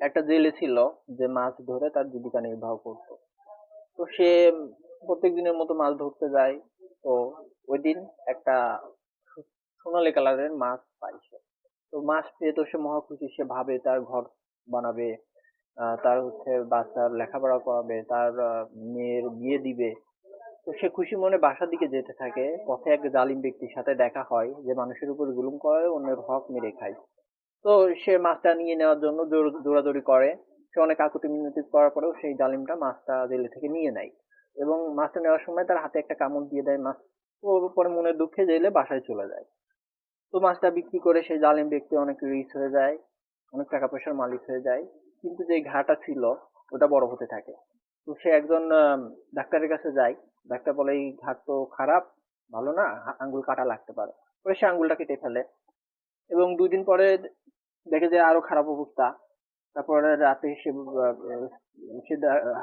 একটা জেলে ছিল যে মাছ ধরে তার জীবিকা নির্বাহ করতো। তো সে প্রত্যেক দিনের মতো মাছ ধরতে যায়। তো ওই দিন একটা সোনালী কালারের মাছ পায় সে। তো মাছ পেয়ে তো সে মহা খুশি, সে ভাবে তার ঘর বানাবে, তার বাচ্চার লেখাপড়া করাবে, তার মেয়ের বিয়ে দিবে। তো সে খুশি মনে বাসার দিকে যেতে থাকে, পথে এক জালিম ব্যক্তির সাথে দেখা হয় যে মানুষের উপর জুলুম করে, অন্যের হক মেরে খায়। তো সে মাছটা নিয়ে নেওয়ার জন্য দৌড়াদৌড়ি করে। সে অনেক আকুতি মিনতি করার পরেও সেই জালিমটা মাছটা জেলে থেকে নিয়ে নেয়, এবং মাছটা নেওয়ার সময় তার হাতে একটা কামড় দিয়ে দেয় মাছ। ও পরে মনের দুঃখে জেলে বাসায় চলে যায়। তো মাছটা বিক্রি করে সেই জালিম ব্যক্তি অনেক রিচ হয়ে যায়, অনেক টাকা পয়সার মালিক হয়ে যায়। কিন্তু যে ঘাটা ছিল ওটা বড় হতে থাকে। তো সে একজন ডাক্তারের কাছে যায়। ডাক্তার বলে এই ঘাট তো খারাপ, ভালো না, আঙ্গুল কাটা লাগতে পারে। পরে সে আঙ্গুলটা কেটে ফেলে, এবং 2 দিন পরে দেখে যে আরো খারাপ অবস্থা। তারপরে রাতে সে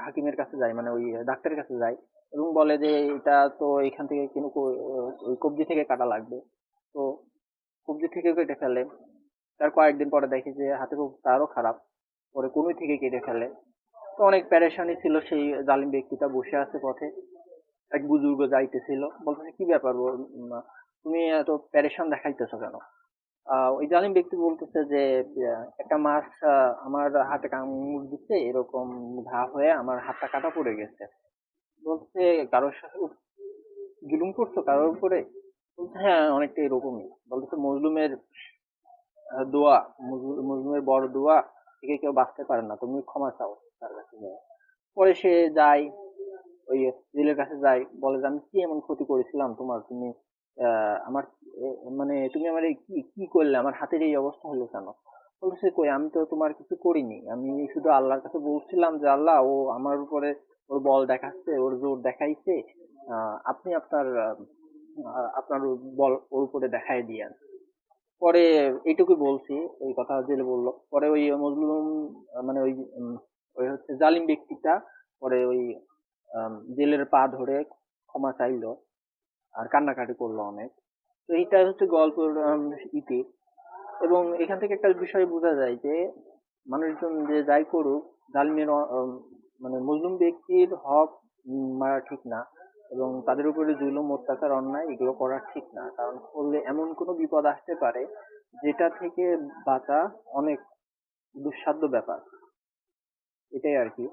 হাকিমের কাছে যায়, মানে ওই ডাক্তারের কাছে যায়, এবং বলে যে এটা তো এখান থেকে কিন্তু ওই কবজি থেকে কাটা লাগবে। তো কবজি থেকে কেটে ফেলে। তার কয়েকদিন পরে দেখে যে হাতের অবস্থা আরো খারাপ। পরে কনুই থেকে কেটে ফেলে। তো অনেক পেরেশানি ছিল, সেই জালিম ব্যক্তিটা বসে আছে পথে। এক বুজুর্গ যাইতেছিল, বলতেছে কি ব্যাপার তুমি এত পেরেশান দেখাইতেছো কেন? ওই জালিম ব্যক্তি বলতেছে যে একটা মাছ আমার হাতে কামড় দিচ্ছে, এরকম ঘা হয়ে আমার হাতটা কাটা পড়ে গেছে। বলছে কারোর সাথে জুলুম করছো কারোর উপরে? বলছে হ্যাঁ, অনেকটা এরকমই। বলতেছে মজলুমের দোয়া, মজলুমের বড় দোয়া থেকে কেউ বাঁচতে পারে না, তুমি ক্ষমা চাও তার কাছে যাও। পরে সে যায়, ওই জেলের কাছে যায়, বলে যে আমি কি এমন ক্ষতি করেছিলাম তোমার, তুমি আমার মানে তুমি আমার কি কি করলে, আমার হাতের এই অবস্থা হলো কেন? বলছে কই, আমি তো তোমার কিছু করিনি, আমি শুধু আল্লাহর কাছে বলছিলাম যে আল্লাহ, ও আমার উপরে ওর বল দেখাচ্ছে, ওর জোর দেখাইছে, আপনি আপনার বল ওর উপরে দেখাই দিয়েন। পরে এইটুকু বলছি, ওই কথা জেলে বললো। পরে ওই মজলুম মানে ওই জালিম ব্যক্তিটা পরে ওই জেলের পা ধরে ক্ষমা চাইলো, আর কান্নাকাটি করলো অনেক। তো এইটা গল্পের ইতি। এবং এখান থেকে একটা বিষয় বোঝা যায় যে মানুষজন যে যাই করুক, জালিমের মানে মজলুম ব্যক্তির হক মারা ঠিক না, এবং তাদের উপরে জুলুম অত্যাচার অন্যায় এগুলো করা ঠিক না, কারণ করলে এমন কোনো বিপদ আসতে পারে যেটা থেকে বাঁচা অনেক দুঃসাধ্য ব্যাপার। এটাই আর কি।